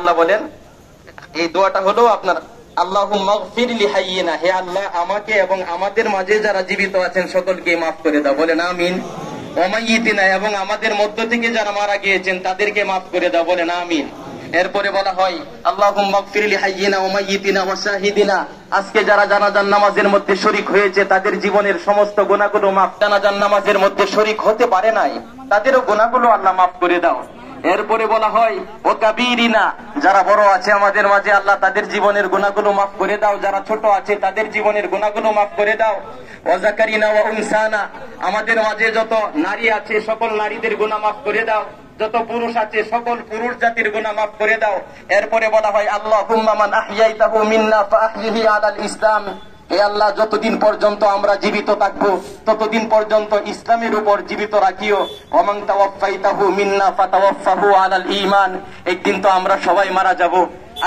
আল্লাহ বলেন, এই দোয়াটা হলো আপনার আল্লাহুম্মা গফির লি হাইয়িনা, হে আল্লাহ আমাকে এবং আমাদের মাঝে যারা জীবিত আছেন সকলকে মাফ করে দাও, বলেন আমিন। ওয়া মাইয়িতিনা, এবং আমাদের মধ্য থেকে যারা মারা গিয়েছেন তাদেরকে মাফ করে দাও, বলেন আমিন। এরপরে বলা হয় আল্লাহুম্মা গফির লি হাইয়িনা ওয়া মাইয়িতিনা ওয়া শাহিদিনা, আজকে যারা জানাজার নামাজের মধ্যে শরীক হয়েছে তাদের জীবনের সমস্ত গুনাহগুলো মাফ, জানাজার নামাজের মধ্যে শরীক হতে পারে নাই তাদেরও গুনাহগুলো আল্লাহ মাফ করে দাও। এরপরে বলা হয় ও কাবীরিনা, যারা বড় আছে আমাদের মাঝে আল্লাহ তাদের জীবনের গুনাহগুলো মাফ করে দাও, যারা ছোট আছে তাদের জীবনের গুনাহগুলো মাফ করে দাও। ও যাকারিনা ওয়া উনসানা, আমাদের মাঝে যত নারী আছে সকল নারীদের গুনাহ মাফ করে দাও, যত পুরুষ আছে সকল পুরুষ জাতির গুনাহ মাফ করে দাও। এরপরে বলা হয় আল্লাহুম্মা মান আহইয়াইতাহু মিন্না ফাআহইহি আলাল ইসলাম, হে আল্লাহ যতদিন পর্যন্ত আমরা জীবিত থাকবো ততদিন পর্যন্ত ইসলামের উপর জীবিত রাখিও। ওমান তাওয়াফাইতাহু মিন্না ফাতাওয়াফাহু আলাল ঈমান, একদিন তো আমরা সবাই মারা যাব।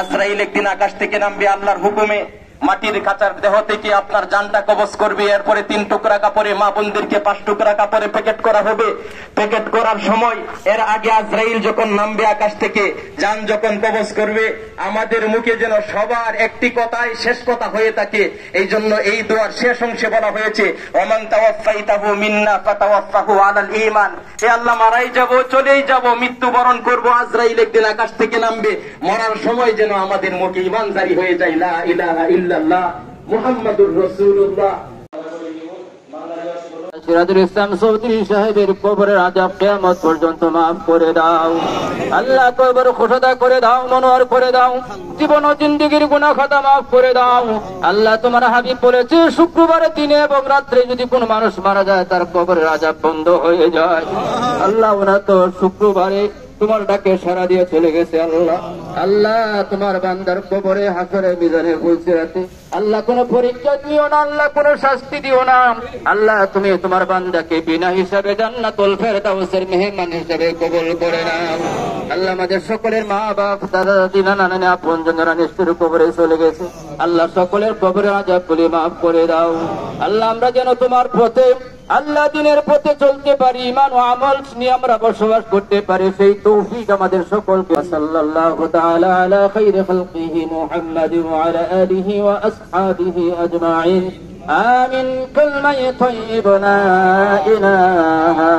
আজরাইল একদিন আকাশ থেকে নামবে আল্লাহর হুকুমে, মাটির কাঁচার দেহ থেকে আপনার জানটা কবজ করবে। এরপরে 3 টুকরা কাপড়ে মা বোনদেরকে 5 টুকরা কাপড়ে প্যাকেট করা হবে। প্যাকেট করার সময় এর আগে আজরাইল যখন নামবে আকাশ থেকে, জান যখন কবজ করবে, আমাদের মুখে যেন সবার একটি কথাই শেষ কথা হয়ে থাকে। এই জন্য এই দোয়ার শেষ অংশে বলা হয়েছে ওমান তাওয়াফাইতাহু মিন্না ফাতাওয়াফাহু আলাল ঈমান, হে আল্লাহ মারাই যাব, চলেই যাব, মৃত্যুবরণ করব, আজরাইল একদিন আকাশ থেকে নামবে, মরার সময় যেন আমাদের মুখে ঈমান জারি হয়ে যায়, লা ইলাহা ইল্লাল্লাহ মুহাম্মাদুর রাসূলুল্লাহ। সিরাজুল ইসলাম চৌধুরী সাহেবের কবরের আযাব কিয়ামত পর্যন্ত মাফ করে দাও আল্লাহ, কবর খোসদা করে দাও, মনোয়ার করে দাও, জীবন ও জিন্দেগীর গুনাহ খাতা মাফ করে দাও আল্লাহ। তোমার হাবিব বলেছে শুক্রবারের দিনে এবং রাত্রে যদি কোনো মানুষ মারা যায় তার কবরের আযাব বন্ধ হয়ে যায়। আল্লাহ ওনা তো শুক্রবারে তোমার ডাকে সাড়া দিয়ে চলে গেছে। আল্লাহ আল্লাহ তোমার বান্দার কবরে হাসরে মিজানে ফুলসিরাতে আল্লাহ কোন পরীক্ষা দিও না, আল্লাহ কোন শাস্তি দিও না আল্লাহ, তুমি তোমার বান্দাকে বিনা হিসাবে জান্নাতুল ফেরদাউসের মেহমান হিসাবে কবুল করে নাও আল্লাহ। আমাদের সকলের মা বাপ দাদা দাদি নানা নানি আপনজনেরা নিষ্ঠুর কবরে চলে গেছে আল্লাহ, সকলের কবরের আযাবগুলি মাফ করে দাও আল্লাহ। আমরা যেন তোমার পথে আল্লাহ দিনের পথে চলতে পারি, ঈমান ও আমল নিয়ে আমরা বসবাস করতে পারি, সেই তৌফিক আমাদের সকলকে। সাল্লাল্লাহু তাআলা আলা খায়রি খালকিহি মুহাম্মাদিন ওয়া আলা আলিহি ওয়া আসহাবিহি আজমাইন, আমিন। কালমায়ে তাইয়্যিবা লা ইলাহা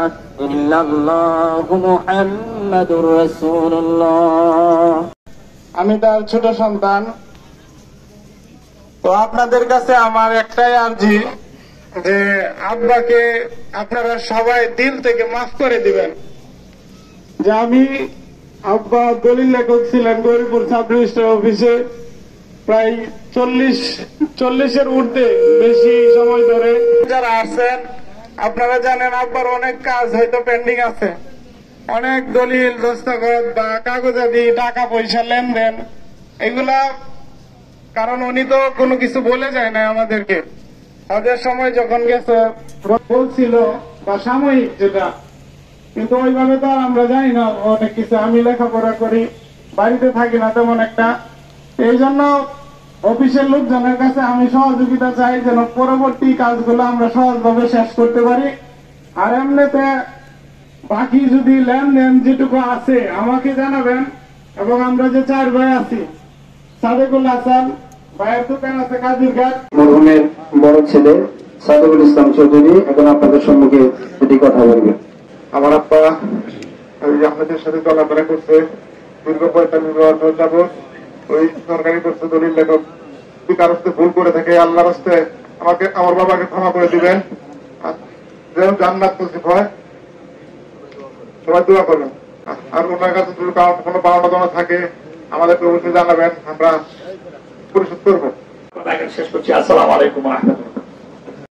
ইল্লাল্লাহু মুহাম্মাদুর রাসূলুল্লাহ। আমি তার ছোট সন্তান, তো আপনাদের কাছে আমার একটাই আরজি যে আব্বাকে আপনারা সবাই দিল থেকে মাফ করে দিবেন। যে আমি আব্বা দলিল লেখক ছিলেন গৌরীপুর সাব রেজিস্ট্রার অফিসে প্রায় 40-এর ঊর্ধ্বে বেশি সময় ধরে। যারা আছেন আপনারা জানেন আব্বার অনেক কাজ হয়তো পেন্ডিং আছে, অনেক দলিল দস্তখত বা কাগজাদি টাকা পয়সা লেনদেন এগুলা, কারণ উনি তো কোনো কিছু বলে যায় না আমাদেরকে। হজের সময় যখন গেছে বলছিল বা সাময়িক যেটা, কিন্তু ওইভাবে তো আর আমরা জানি না অনেক কিছু। আমি লেখাপড়া করি, বাড়িতে থাকি না তেমন একটা, এই জন্য অফিসের লোকজনের কাছে আমি সহযোগিতা চাই যেন পরবর্তী কাজগুলো আমরা সহজভাবে শেষ করতে পারি। আর এমনিতে বাকি যদি লেনদেন যেটুকু আছে আমাকে জানাবেন, এবং আমরা যে 4 ভাই আছি, সাদেকুল হাসান ভাইয়ের দোকান আছে কাজিরঘাট, মরহুমের বড় ছেলে সাদেকুল ইসলাম চৌধুরী এখন আপনাদের সম্মুখে যদি কথা বলবেন। আমার আব্বা আপনাদের সাথে চলাফেরা করছে দীর্ঘ 45 বছর যাবৎ। ওই সরকারি করছে দলিল লেখক, যদি কারো সাথে ভুল করে থাকে আল্লাহর রাস্তে আমাকে আমার বাবাকে ক্ষমা করে দিবেন, যেন জান্নাত নসিব হয়, সবাই দোয়া করবেন। আর ওনার কাছে যদি কোনো পাওনা থাকে আমাদেরকে অবশ্যই জানাবেন, আমরা পরিশোধ করবো। শেষ করছি। আসসালামু আলাইকুম ওয়া রাহমাতুল্লাহ।